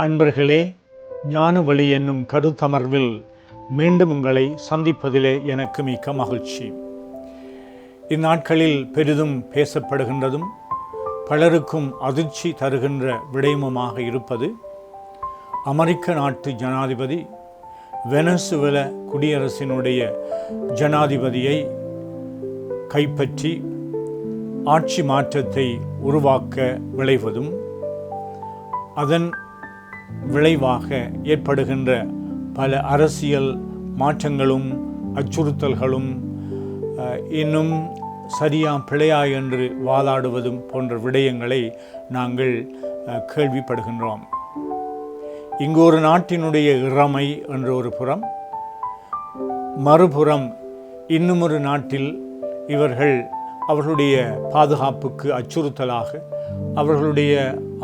அன்பர்களே, ஞானவழி என்னும் கருத்தமர்வில் மீண்டும் உங்களை சந்திப்பதிலே எனக்கு மிக்க மகிழ்ச்சி. இந்நாட்களில் பெரிதும் பேசப்படுகின்றதும் பலருக்கும் அதிர்ச்சி தருகின்ற விடயமுமாக இருப்பது அமெரிக்க நாட்டு ஜனாதிபதி வெனசுவேலா குடியரசினுடைய ஜனாதிபதியை கைப்பற்றி ஆட்சி மாற்றத்தை உருவாக்க விளைவதும் அதன் விளைவாக ஏற்படுகின்ற பல அரசியல் மாற்றங்களும் அச்சுறுத்தல்களும் இன்னும் சரியா பிழையா என்று வாதாடுவதும் போன்ற விடயங்களை நாங்கள் கேள்விப்படுகின்றோம். இங்கு ஒரு நாட்டினுடைய இறைமை என்ற ஒரு புறம், மறுபுறம் இன்னும் ஒரு நாட்டில் இவர்கள் அவர்களுடைய பாதுகாப்புக்கு அச்சுறுத்தலாக, அவர்களுடைய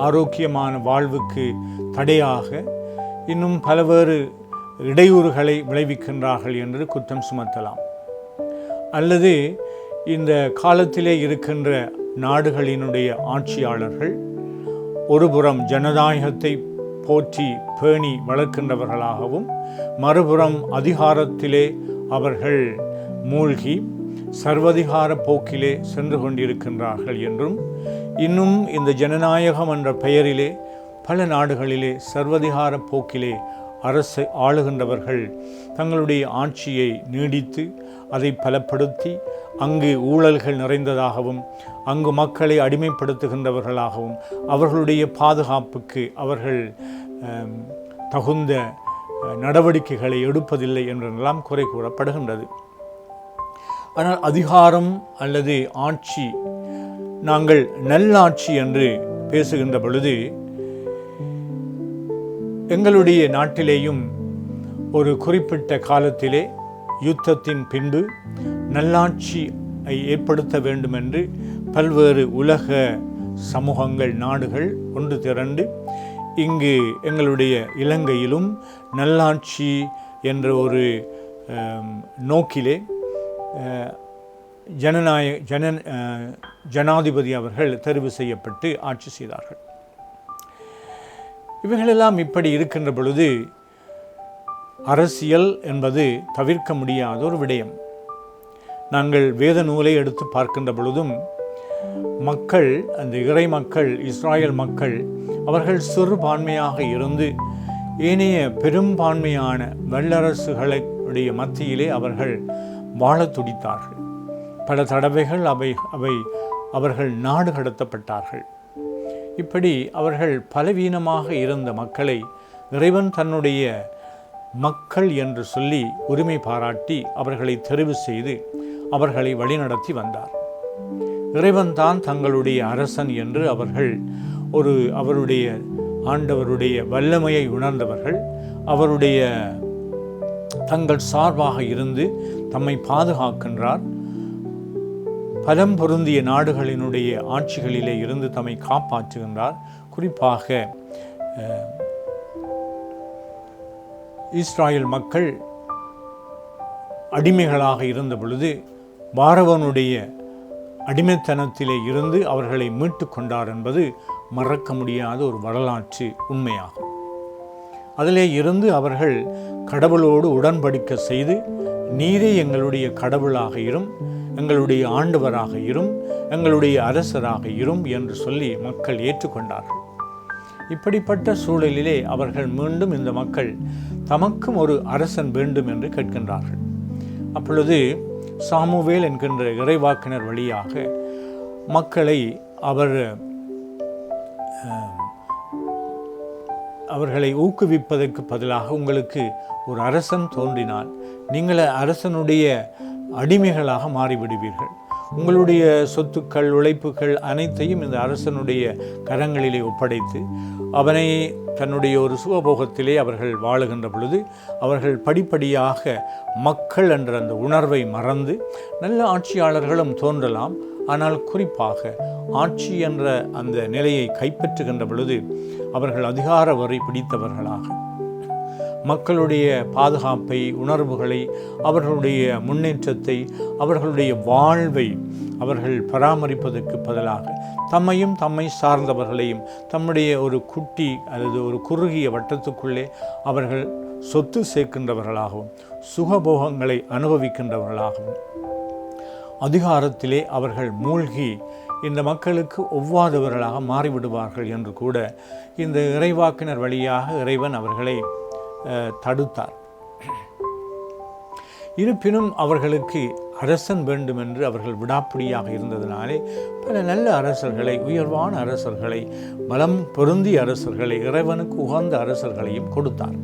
ஆரோக்கியமான வாழ்வுக்கு தடையாக இன்னும் பல்வேறு இடையூறுகளை விளைவிக்கின்றார்கள் என்று குற்றம் சுமத்தலாம். அல்லது இந்த காலத்திலே இருக்கின்ற நாடுகளினுடைய ஆட்சியாளர்கள் ஒருபுறம் ஜனநாயகத்தை போற்றி பேணி வளர்க்கின்றவர்களாகவும், மறுபுறம் அதிகாரத்திலே அவர்கள் மூழ்கி சர்வதிகார போக்கிலே சென்று கொண்டிருக்கின்றார்கள் என்றும், இன்னும் இந்த ஜனநாயகம் என்ற பெயரிலே பல நாடுகளிலே சர்வதிகார போக்கிலே அரசை ஆளுகின்றவர்கள் தங்களுடைய ஆட்சியை நீடித்து அதை பலப்படுத்தி அங்கு ஊழல்கள் நிறைந்ததாகவும், அங்கு மக்களை அடிமைப்படுத்துகின்றவர்களாகவும், அவர்களுடைய பாதுகாப்புக்கு அவர்கள் தகுந்த நடவடிக்கைகளை எடுப்பதில்லை என்றெல்லாம் குறை கூறப்படுகின்றது. ஆனால் அதிகாரம் அல்லது ஆட்சி, நாங்கள் நல்லாட்சி என்று பேசுகின்ற பொழுது எங்களுடைய நாட்டிலேயும் ஒரு குறிப்பிட்ட காலத்திலே யுத்தத்தின் பின்பு நல்லாட்சியை ஏற்படுத்த வேண்டும் என்று பல்வேறு உலக சமூகங்கள், நாடுகள் ஒன்று திரண்டு இங்கு எங்களுடைய இலங்கையிலும் நல்லாட்சி என்ற ஒரு நோக்கிலே ஜனாதிபதி அவர்கள் தெரிவு செய்யப்பட்டு ஆட்சி செய்தார்கள். இவைகளெல்லாம் இப்படி இருக்கின்ற பொழுது அரசியல் என்பது தவிர்க்க முடியாத ஒரு விடயம். நாங்கள் வேத நூலை எடுத்து பார்க்கின்ற பொழுதும் மக்கள், அந்த இறை மக்கள், இஸ்ராயல் மக்கள், அவர்கள் சிறுபான்மையாக இருந்து ஏனைய பெரும்பான்மையான வல்லரசுகளுடைய மத்தியிலே அவர்கள் வாழ துடித்தார்கள். பல தடவைகள் அவர்கள் நாடு கடத்தப்பட்டார்கள். இப்படி அவர்கள் பலவீனமாக இருந்த மக்களை இறைவன் தன்னுடைய மக்கள் என்று சொல்லி உரிமை பாராட்டி அவர்களை தெரிவு செய்து அவர்களை வழிநடத்தி வந்தார். இறைவன் தான் தங்களுடைய அரசன் என்று அவர்கள் அவருடைய ஆண்டவருடைய வல்லமையை உணர்ந்தவர்கள். அவருடைய தங்கள் சார்பாக இருந்து தம்மை பாதுகாக்கின்றார். பலம் பொருந்திய நாடுகளினுடைய ஆட்சிகளிலே இருந்து தம்மை காப்பாற்றுகின்றார். குறிப்பாக இஸ்ராயல் மக்கள் அடிமைகளாக இருந்த பொழுது பார்வோனுடைய அடிமைத்தனத்திலே இருந்து அவர்களை மீட்டு கொண்டார் என்பது மறக்க முடியாத ஒரு வரலாற்று உண்மையாகும். அதிலே இருந்து அவர்கள் கடவுளோடு உடன்படிக்கை செய்து, நீரே எங்களுடைய கடவுளாக இரும், எங்களுடைய ஆண்டவராக இரும், எங்களுடைய அரசராக இரும் என்று சொல்லி மக்கள் ஏற்றுக்கொண்டார்கள். இப்படிப்பட்ட சூழலிலே அவர்கள் மீண்டும் இந்த மக்கள் தமக்கும் ஒரு அரசன் வேண்டும் என்று கேட்கின்றார்கள். அப்பொழுது சாமுவேல் என்கின்ற இறைவாக்கினர் வழியாக மக்களை அவர்களை ஊக்குவிப்பதற்கு பதிலாக, உங்களுக்கு ஒரு அரசன் தோன்றினால் நீங்கள் அரசனுடைய அடிமைகளாக மாறிவிடுவீர்கள், உங்களுடைய சொத்துக்கள், உழைப்புகள் அனைத்தையும் இந்த அரசனுடைய கரங்களிலே ஒப்படைத்து அவனை தன்னுடைய ஒரு சுகபோகத்திலே அவர்கள் வாழுகின்ற பொழுது அவர்கள் படிப்படியாக மக்கள் என்ற அந்த உணர்வை மறந்து நல்ல ஆட்சியாளர்களும் தோன்றலாம். ஆனால் குறிப்பாக ஆட்சி என்ற அந்த நிலையை கைப்பற்றுகின்ற பொழுது அவர்கள் அதிகார வரை பிடித்தவர்களாக மக்களுடைய பாதுகாப்பை, உணர்வுகளை, அவர்களுடைய முன்னேற்றத்தை, அவர்களுடைய வாழ்வை அவர்கள் பராமரிப்பதற்கு பதிலாக தம்மையும் தம்மை சார்ந்தவர்களையும் தம்முடைய ஒரு குட்டி அல்லது ஒரு குறுகிய வட்டத்துக்குள்ளே அவர்கள் சொத்து சேர்க்கின்றவர்களாகவும் சுகபோகங்களை அனுபவிக்கின்றவர்களாகவும் அதிகாரத்திலே அவர்கள் மூழ்கி இந்த மக்களுக்கு ஒவ்வாதவர்களாக மாறிவிடுவார்கள் என்று கூட இந்த இறைவாக்கினர் வழியாக இறைவன் அவர்களை தடுத்தார். இருப்பினும் அவர்களுக்கு அரசன் வேண்டும் என்று அவர்கள் விடாப்பிடியாக இருந்ததினாலே பல நல்ல அரசர்களை, உயர்வான அரசர்களை, பலம் பொருந்திய அரசர்களை, இறைவனுக்கு உகந்த அரசர்களையும் கொடுத்தார்.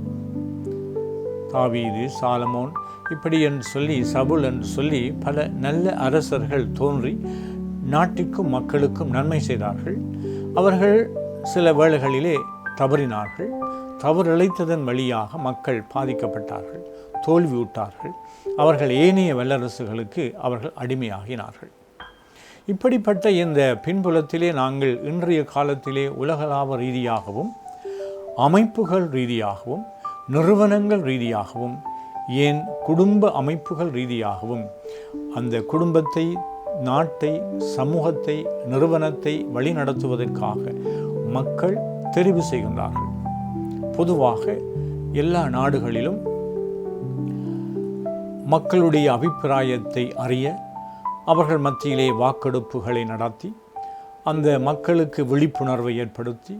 தாவீது, சாலமோன் இப்படி என்று சொல்லி, சவுல் என்று சொல்லி பல நல்ல அரசர்கள் தோன்றி நாட்டிற்கும் மக்களுக்கும் நன்மை செய்தார்கள். அவர்கள் சில வேளைகளிலே தவறினார்கள். தவறிழைத்ததன் வழியாக மக்கள் பாதிக்கப்பட்டார்கள், தோல்வியுற்றார்கள். அவர்கள் ஏனைய வல்லரசுகளுக்கு அவர்கள் அடிமையாகினார்கள். இப்படிப்பட்ட இந்த பின்புலத்திலே நாங்கள் இன்றைய காலத்திலே உலகளாவ ரீதியாகவும் அமைப்புகள் ரீதியாகவும் நிறுவனங்கள் ரீதியாகவும் ஏன் குடும்ப அமைப்புகள் ரீதியாகவும் அந்த குடும்பத்தை, நாட்டை, சமூகத்தை, நிறுவனத்தை வழிநடத்துவதற்காக மக்கள் தெரிவு செய்கின்றார்கள். பொதுவாக எல்லா நாடுகளிலும் மக்களுடைய அபிப்பிராயத்தை அறிய அவர்கள் மத்தியிலே வாக்கெடுப்புகளை நடத்தி அந்த மக்களுக்கு விழிப்புணர்வை ஏற்படுத்தி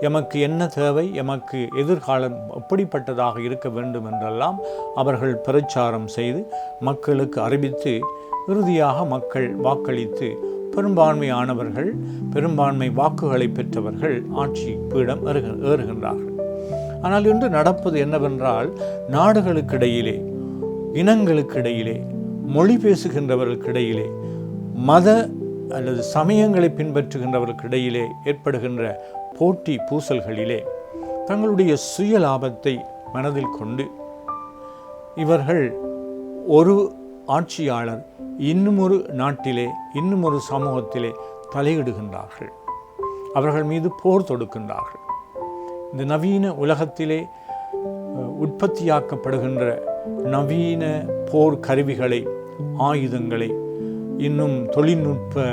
எமக்கு என்ன தேவை, எமக்கு எதிர்காலம் எப்படிப்பட்டதாக இருக்க வேண்டும் என்றெல்லாம் அவர்கள் பிரச்சாரம் செய்து மக்களுக்கு அறிவித்து இறுதியாக மக்கள் வாக்களித்து பெரும்பான்மையானவர்கள், பெரும்பான்மை வாக்குகளை பெற்றவர்கள் ஆட்சி பீடம் ஏறுகின்றார்கள். ஆனால் இன்று நடப்பது என்னவென்றால், நாடுகளுக்கிடையிலே, இனங்களுக்கிடையிலே, மொழி பேசுகின்றவர்களுக்கிடையிலே, மத அல்லது சமயங்களை பின்பற்றுகின்றவர்களுக்கிடையிலே ஏற்படுகின்ற போட்டி பூசல்களிலே தங்களுடைய சுய லாபத்தை மனதில் கொண்டு இவர்கள் ஒரு ஆட்சியாளர் இன்னும் ஒரு நாட்டிலே, இன்னும் ஒரு சமூகத்திலே தலையிடுகின்றார்கள். அவர்கள் மீது போர் தொடுக்கின்றார்கள். இந்த நவீன உலகத்திலே உற்பத்தியாக்கப்படுகின்ற நவீன போர் கருவிகளை, ஆயுதங்களை, இன்னும் தொழில்நுட்ப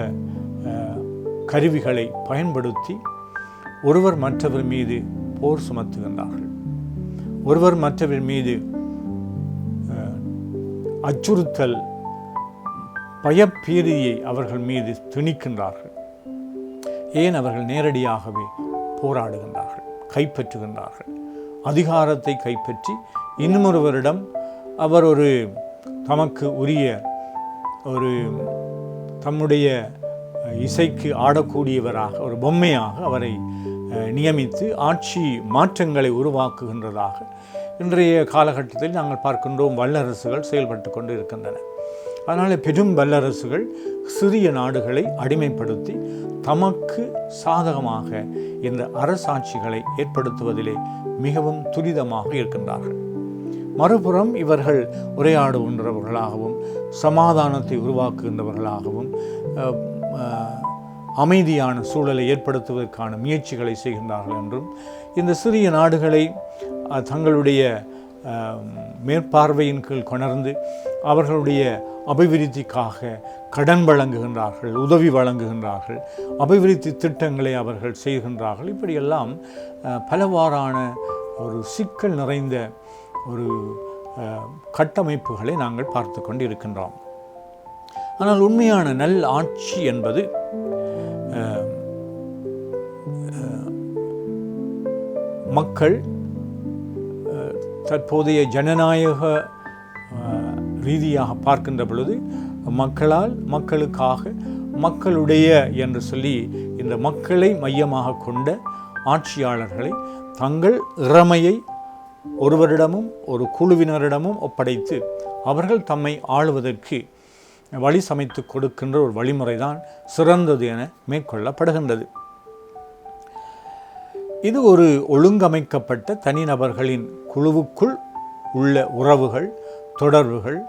கருவிகளை பயன்படுத்தி ஒருவர் மற்றவர் மீது போர் சுமத்துகின்றார்கள். ஒருவர் மற்றவர் மீது அச்சுறுத்தல், பயப்பீதியை அவர்கள் மீது திணிக்கின்றார்கள். ஏன்? அவர்கள் நேரடியாகவே போராடுகின்றார்கள், கைப்பற்றுகின்றார்கள். அதிகாரத்தை கைப்பற்றி இன்னொருவரிடம் அவர் ஒரு தமக்கு உரிய ஒரு தம்முடைய இசைக்கு ஆடக்கூடியவராக, ஒரு பொம்மையாக அவரை நியமித்து ஆட்சி மாற்றங்களை உருவாக்குகின்றதாக இன்றைய காலகட்டத்தில் நாங்கள் பார்க்கின்றோம். வல்லரசுகள் செயல்பட்டு கொண்டு இருக்கின்றன. அதனால் பெரும் வல்லரசுகள் சிறிய நாடுகளை அடிமைப்படுத்தி தமக்கு சாதகமாக இந்த அரசாட்சிகளை ஏற்படுத்துவதிலே மிகவும் துரிதமாக இருக்கின்றார்கள். மறுபுறம் இவர்கள் உரையாடுகின்றவர்களாகவும் சமாதானத்தை உருவாக்குகின்றவர்களாகவும் அமைதியான சூழலை ஏற்படுத்துவதற்கான முயற்சிகளை செய்கின்றார்கள் என்றும், இந்த சிறிய நாடுகளை தங்களுடைய மேற்பார்வையின் கீழ் கொணர்ந்து அவர்களுடைய அபிவிருத்திக்காக கடன் வழங்குகின்றார்கள், உதவி வழங்குகின்றார்கள், அபிவிருத்தி திட்டங்களை அவர்கள் செய்கின்றார்கள். இப்படியெல்லாம் பலவாறான ஒரு சிக்கல் நிறைந்த ஒரு கட்டமைப்புகளை நாங்கள் பார்த்து கொண்டு இருக்கின்றோம். ஆனால் உண்மையான நல் ஆட்சி என்பது மக்கள் தற்போதைய ஜனநாயக ரீதியாக பார்க்கின்ற பொழுது மக்களால், மக்களுக்காக, மக்களுடைய என்று சொல்லி இந்த மக்களை மையமாக கொண்ட ஆட்சியாளர்களை தங்கள் இறமையை ஒருவரிடமும் ஒரு குழுவினரிடமும் ஒப்படைத்து அவர்கள் தம்மை ஆளுவதற்கு வழி சமைத்து கொடுக்கின்ற ஒரு வழிமுறைதான் சிறந்தது என மேற்கொள்ளப்படுகின்றது. இது ஒரு ஒழுங்கமைக்கப்பட்ட தனிநபர்களின் குழுவுக்குள் உள்ள உறவுகள், தொடர்புகள்,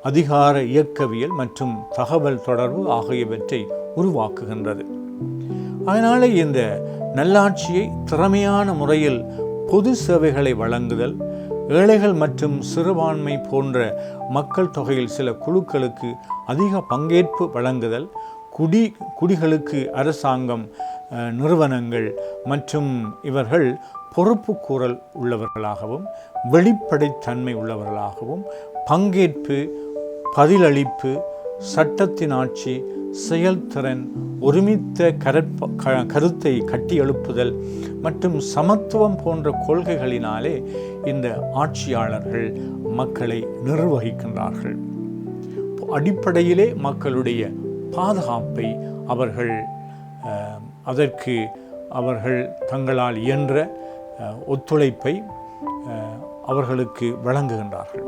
அதிகார இயக்கவியல் மற்றும் தகவல் தொடர்பு ஆகியவற்றை உருவாக்குகின்றது. அதனால இந்த நல்லாட்சியை திறமையான முறையில் பொது சேவைகளை வழங்குதல், ஏழைகள் மற்றும் சிறுபான்மை போன்ற மக்கள் தொகையில் சில குழுக்களுக்கு அதிக பங்கேற்பு வழங்குதல், குடிகளுக்கு அரசாங்கம், நிறுவனங்கள் மற்றும் இவர்கள் பொறுப்பு கூறல் உள்ளவர்களாகவும் வெளிப்படைத்தன்மை உள்ளவர்களாகவும் பங்கேற்பு, பதிலளிப்பு, சட்டத்தின் ஆட்சி, செயல்திறன், ஒருமித்த கருத்தை கட்டியெழுப்புதல் மற்றும் சமத்துவம் போன்ற கொள்கைகளினாலே இந்த ஆட்சியாளர்கள் மக்களை நிர்வகிக்கின்றார்கள். அடிப்படையிலே மக்களுடைய பாதுகாப்பை அதற்கு அவர்கள் தங்களால் இயன்ற ஒத்துழைப்பை அவர்களுக்கு வழங்குகின்றார்கள்.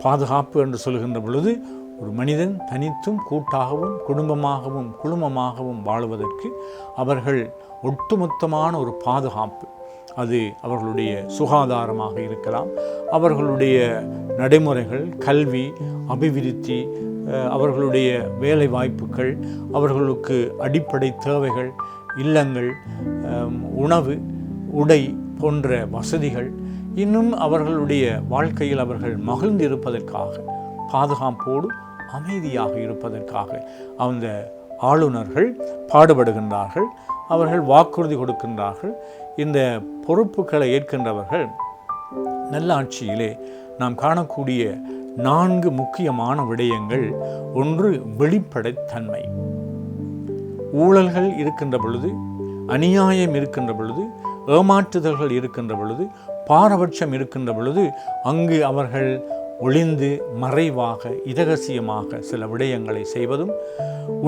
பாதுகாப்பு என்று சொல்கின்ற பொழுது ஒரு மனிதன் தனித்தும் கூட்டாகவும் குடும்பமாகவும் குழுமமாகவும் வாழுவதற்கு அவர்கள் ஒட்டுமொத்தமான ஒரு பாதுகாப்பு, அது அவர்களுடைய சுகாதாரமாக இருக்கலாம், அவர்களுடைய நடைமுறைகள், கல்வி, அபிவிருத்தி, அவர்களுடைய வேலை வாய்ப்புகள், அவர்களுக்கு அடிப்படை தேவைகள், இல்லங்கள், உணவு, உடை போன்ற வசதிகள், இன்னும் அவர்களுடைய வாழ்க்கையில் அவர்கள் மகிழ்ந்திருப்பதற்காக, பாதுகாப்போடு அமைதியாக இருப்பதற்காக அந்த ஆளுநர்கள் பாடுபடுகின்றார்கள். அவர்கள் வாக்குறுதி கொடுக்கின்றார்கள். இந்த பொறுப்புகளை ஏற்கின்றவர்கள் நல்லாட்சியிலே நாம் காணக்கூடிய 4 முக்கியமான விடயங்கள். ஒன்று, வெளிப்படைத்தன்மை. ஊழல்கள் இருக்கின்ற பொழுது, அநியாயம் இருக்கின்ற பொழுது, ஏமாற்றுதல்கள் இருக்கின்ற பொழுது, பாரபட்சம் இருக்கின்ற பொழுது அங்கு அவர்கள் ஒளிந்து மறைவாக இரகசியமாக சில விடயங்களை செய்வதும்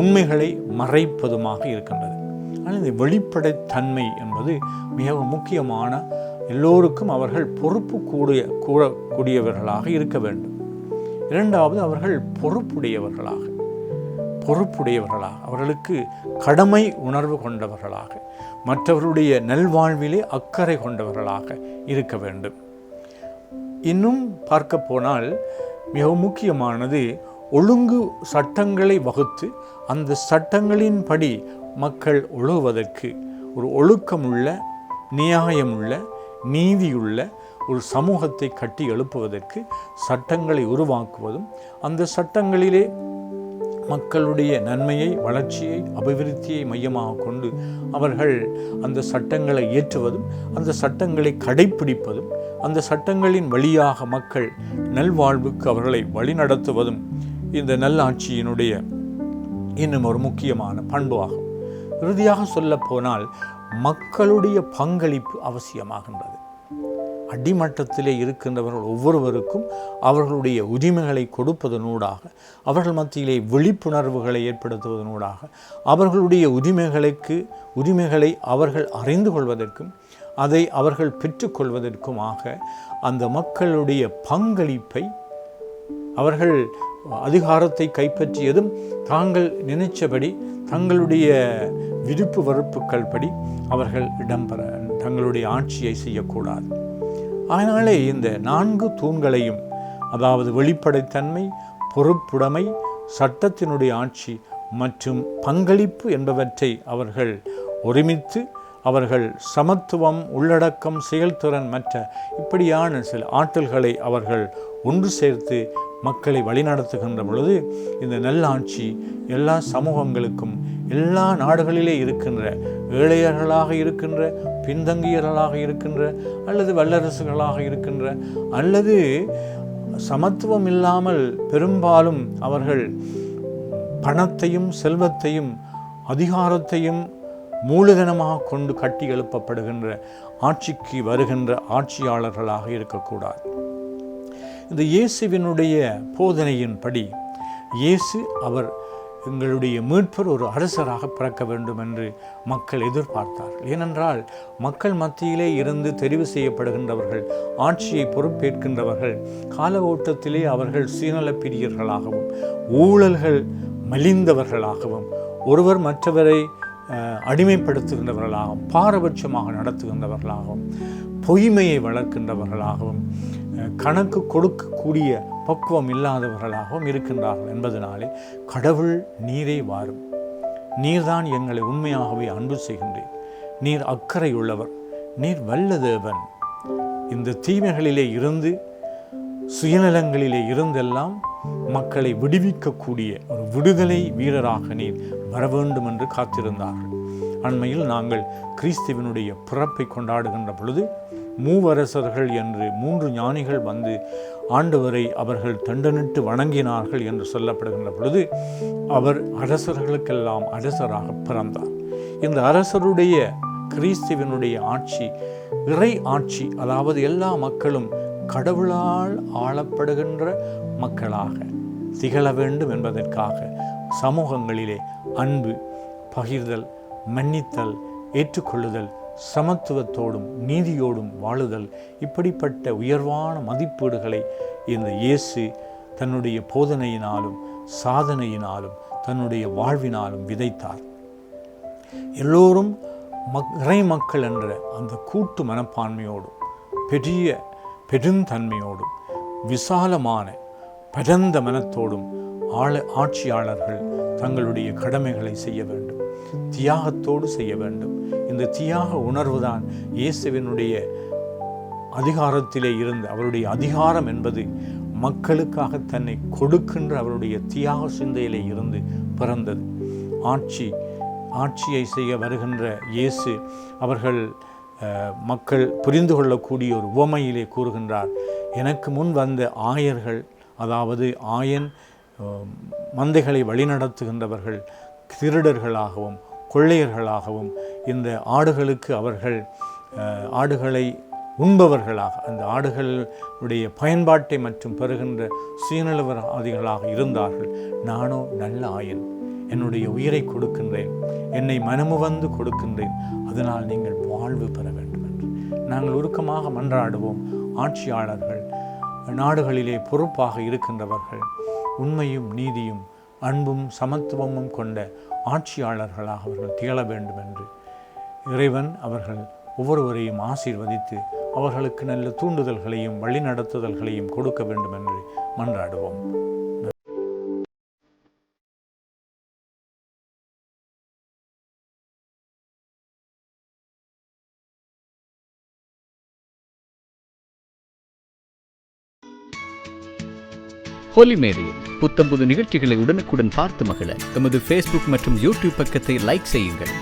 உண்மைகளை மறைப்பதுமாக இருக்கின்றது. ஆனால் இந்த வெளிப்படைத்தன்மை என்பது மிகவும் முக்கியமான, எல்லோருக்கும் அவர்கள் பொறுப்பு கூடியவர்களாக இருக்க வேண்டும். இரண்டாவது, அவர்கள் பொறுப்புடையவர்களாக அவர்களுக்கு கடமை உணர்வு கொண்டவர்களாக, மற்றவர்களுடைய நல்வாழ்விலே அக்கறை கொண்டவர்களாக இருக்க வேண்டும். இன்னும் பார்க்க போனால் மிகவும் முக்கியமானது, ஒழுங்கு சட்டங்களை வகுத்து அந்த சட்டங்களின்படி மக்கள் ஒழுகுவதற்கு ஒரு ஒழுக்கமுள்ள, நியாயமுள்ள, நீதியுள்ள ஒரு சமூகத்தை கட்டி எழுப்புவதற்கு சட்டங்களை உருவாக்குவதும், அந்த சட்டங்களிலே மக்களுடைய நன்மையை, வளர்ச்சியை, அபிவிருத்தியை மையமாக கொண்டு அவர்கள் அந்த சட்டங்களை இயற்றுவதும், அந்த சட்டங்களை கடைப்பிடிப்பதும், அந்த சட்டங்களின் வழியாக மக்கள் நல்வாழ்வுக்கு அவர்களை வழிநடத்துவதும் இந்த நல்லாட்சியினுடைய இன்னும் ஒரு முக்கியமான பண்பு ஆகும். இறுதியாக சொல்ல போனால் மக்களுடைய பங்களிப்பு அவசியமாகின்றது. அடிமட்டத்திலே இருக்கின்றவர்கள் ஒவ்வொருவருக்கும் அவர்களுடைய உரிமைகளை கொடுப்பதனூடாக, அவர்கள் மத்தியிலே விழிப்புணர்வுகளை ஏற்படுத்துவதனூடாக, அவர்களுடைய உரிமைகளை அவர்கள் அறிந்து கொள்வதற்கும் அதை அவர்கள் பெற்றுக்கொள்வதற்குமாக அந்த மக்களுடைய பங்களிப்பை, அவர்கள் அதிகாரத்தை கைப்பற்றியதும் தாங்கள் நினைச்சபடி தங்களுடைய விருப்பு வெறுப்புகள் படி அவர்கள் இடம்பெற தங்களுடைய ஆட்சியை செய்யக்கூடாது. அதனாலே இந்த 4 தூண்களையும், அதாவது வெளிப்படைத்தன்மை, பொறுப்புடைமை, சட்டத்தினுடைய ஆட்சி மற்றும் பங்களிப்பு என்பவற்றை அவர்கள் ஒருமித்து, அவர்கள் சமத்துவம், உள்ளடக்கம், செயல்திறன் மற்ற இப்படியான சில ஆற்றல்களை அவர்கள் ஒன்று சேர்த்து மக்களை வழிநடத்துகின்ற பொழுது இந்த நல்லாட்சி எல்லா சமூகங்களுக்கும், எல்லா நாடுகளிலே இருக்கின்ற ஏழையர்களாக இருக்கின்ற, பின்தங்கியர்களாக இருக்கின்ற, அல்லது வல்லரசுகளாக இருக்கின்ற, அல்லது சமத்துவம் இல்லாமல் பெரும்பாலும் அவர்கள் பணத்தையும் செல்வத்தையும் அதிகாரத்தையும் மூலதனமாக கொண்டு கட்டி எழுப்பப்படுகின்ற ஆட்சிக்கு வருகின்ற ஆட்சியாளர்களாக இருக்கக்கூடாது. இந்த இயேசுவினுடைய போதனையின்படி இயேசு அவர் எங்களுடைய மீட்பர் ஒரு அரசராக பிறக்க வேண்டும் என்று மக்கள் எதிர்பார்த்தார்கள். ஏனென்றால் மக்கள் மத்தியிலே இருந்து தெரிவு செய்யப்படுகின்றவர்கள், ஆட்சியை பொறுப்பேற்கின்றவர்கள் கால ஓட்டத்திலே அவர்கள் சுயநலப் பிரியர்களாகவும், ஊழல்கள் மலிந்தவர்களாகவும், ஒருவர் மற்றவரை அடிமைப்படுத்துகின்றவர்களாகவும், பாரபட்சமாக நடத்துகின்றவர்களாகவும், பொய்மையை வளர்க்கின்றவர்களாகவும், கணக்கு கொடுக்கக்கூடிய பக்குவம் இல்லாதவர்களாகவும் இருக்கின்றார்கள் என்பதனாலே கடவுள் நீரே வாரும், நீர்தான் எங்களை உண்மையாகவே அன்பு செய்கின்றேன், நீர் அக்கறை உள்ளவர், நீர் வல்ல தேவன், இந்த தீமைகளிலே இருந்து சுயநலங்களிலே இருந்தெல்லாம் மக்களை விடுவிக்கக்கூடிய ஒரு விடுதலை வீரராக நீர் வர வேண்டும் என்று காத்திருந்தார்கள். அண்மையில் நாங்கள் கிறிஸ்துவினுடைய பிறப்பை கொண்டாடுகின்ற பொழுது மூவரசர்கள் என்று 3 ஞானிகள் வந்து ஆண்டவரை அவர்கள் தண்டனிட்டு வணங்கினார்கள் என்று சொல்லப்படுகின்ற பொழுது அவர் அரசர்களுக்கெல்லாம் அரசராக பிறந்தார். இந்த அரசருடைய கிறிஸ்துவினுடைய ஆட்சி இறை ஆட்சி, அதாவது எல்லா மக்களும் கடவுளால் ஆளப்படுகின்ற மக்களாக திகழ வேண்டும் என்பதற்காக சமூகங்களிலே அன்பு, பகிர்தல், மன்னித்தல், ஏற்றுக்கொள்ளுதல், சமத்துவத்தோடும் நீதியோடும் வாழுதல், இப்படிப்பட்ட உயர்வான மதிப்பீடுகளை இந்த இயேசு தன்னுடைய போதனையினாலும் சாதனையினாலும் தன்னுடைய வாழ்வினாலும் விதைத்தார். எல்லோரும் இறை மக்கள் என்ற அந்த கூட்டு மனப்பான்மையோடும் பெருந்தன்மையோடும் விசாலமான பரந்த மனத்தோடும் ஆட்சியாளர்கள் தங்களுடைய கடமைகளை செய்ய வேண்டும், தியாகத்தோடு செய்ய வேண்டும். இந்த தியாக உணர்வுதான் இயேசுவினுடைய அதிகாரத்திலே இருந்து, அவருடைய அதிகாரம் என்பது மக்களுக்காக தன்னை கொடுக்கின்ற அவருடைய தியாக சிந்தையிலே இருந்து பிறந்தது. ஆட்சியை செய்ய வருகின்ற இயேசு அவர்கள் மக்கள் புரிந்து கொள்ளக்கூடிய ஒரு உவமையிலே கூறுகின்றார். எனக்கு முன் வந்த ஆயர்கள், அதாவது ஆயன் மந்தைகளை வழிநடத்துகின்றவர்கள் திருடர்களாகவும் கொள்ளையர்களாகவும் இந்த ஆடுகளுக்கு அவர்கள் ஆடுகளை உண்பவர்களாக, அந்த ஆடுகளுடைய பயன்பாட்டை மற்றும் பெறுகின்ற சுயநலவாதிகளாக இருந்தார்கள். நானோ நல்ல ஆயன், என்னுடைய உயிரை கொடுக்கின்றேன், என்னை மனமுவந்து கொடுக்கின்றேன், அதனால் நீங்கள் வாழ்வு பெற வேண்டும் என்று நாங்கள் உருக்கமாக மன்றாடுவோம். ஆட்சியாளர்கள், நாடுகளிலே பொறுப்பாக இருக்கின்றவர்கள் உண்மையும் நீதியும் அன்பும் சமத்துவமும் கொண்ட ஆட்சியாளர்களாக அவர்கள் திகழ வேண்டும் என்று இறைவன் அவர்கள் ஒவ்வொருவரையும் ஆசீர்வதித்து அவர்களுக்கு நல்ல தூண்டுதல்களையும் வழிநடத்துதல்களையும் கொடுக்க வேண்டும் என்று மன்றாடுவோம். ஹோலி மேரியில் புத்தம்புது நிகழ்ச்சிகளை உடனுக்குடன் பார்த்து மகிழ எமது ஃபேஸ்புக் மற்றும் யூடியூப் பக்கத்தை லைக் செய்யுங்கள்.